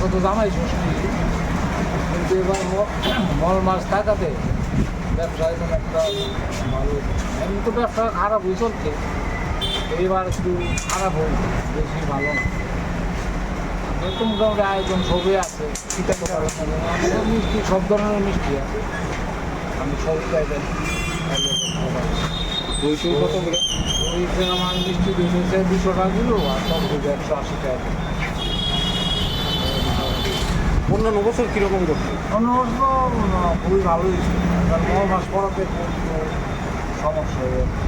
আজকে তো জামাই ষষ্ঠী, কিন্তু এবার মল মাছ থাকাতে ব্যবসায় কোনো একটা ভালো, এমনি তো ব্যবসা খারাপ হয়ে চলছে, এইবার একটু খারাপ হয়, বেশি ভালো না। তো মোটামুটি আয়োজন সবই আছে, আমাদের মিষ্টি সব ধরনের মিষ্টি আছে, আমি সব টাইপের। দই টই কত করে? ওই আমার মিষ্টি দিয়েছে 200 টাকা কিলো, আর সব 180 টাকা। অন্যান্য বছর কীরকম করছে? অন্য বছর খুবই ভালোই, কারণ মল মাছ পড়াতে সমস্যা হয়ে যাচ্ছে।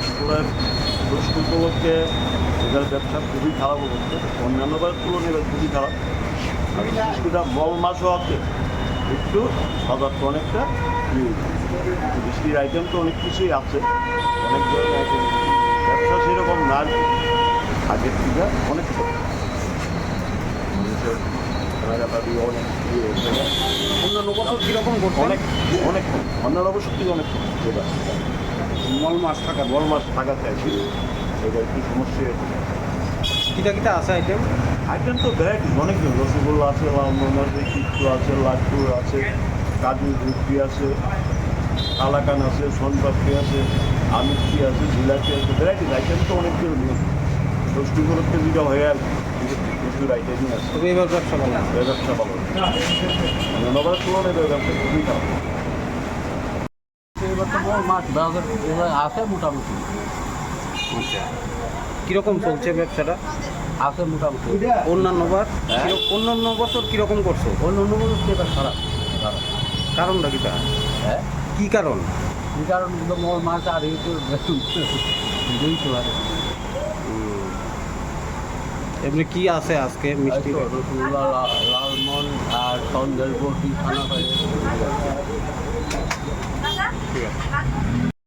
স্কুলের ষষ্ঠী উপলক্ষে এদের ব্যবসা খুবই খারাপ হচ্ছে, অন্যান্যবার তুলনায় এবার খুবই খারাপ। আর বিশেষ করে মল মাছ হওয়াতে একটু বাজারটা অনেকটা বৃষ্টির আইটেম তো অনেক কিছুই আছে, অনেক ধরনের আইটেম, ব্যবসা সেরকম না, আগের থেকে অনেক মানুষের কেনাকাটা দিয়ে অনেক অন্যান্য বছর কীরকম করছে? অনেক অনেক অন্যান্য অবশ্য থেকে অনেক এবার মল মাছ থাকা বড় মাছ থাকাতে আর কি এটা একটু সমস্যা হয়েছে। কিটা কিটা আছে আইটেম? আইটেম তো ভ্যারাইটিস অনেক, রসগোল্লা আছে, লালমোহনের চিত্র আছে, লাড্ডু আছে, কাজু ঘুগনি আছে, কালাকান আছে, সোনপাপড়ি আছে, আমিষ্টি আছে, জিলাপি আছে, ভ্যারাইটিস আইটেম তো অনেকগুলো নিয়ে ষষ্ঠী উপলক্ষে যেটা হয়ে আর প্রচুর আইটেমই আছে। তবে এবার ব্যবসা ভালো আছে। ব্যবসা ভালো নবার তুলনায় ব্যবসা খুবই খারাপ। এবার তো মাছ বাজার আছে মোটামুটি, আচ্ছা, কীরকম চলছে ব্যবসাটা? আছে মোটামুটি। অন্যান্য বার অন্যান্য বছর কীরকম করছো? অন্য অন্য বছর এবার খারাপ খারাপ। কারণটা কিটা? হ্যাঁ, কী কারণ? এই কারণ কিন্তু মল মাছ আর এই তো বুঝতে পারে। এমনি কি আছে আজকে মিষ্টি? রসগোল্লা, লালমোহন আর সন্দেশ বরফি, ছানা পাই। ঠিক আছে।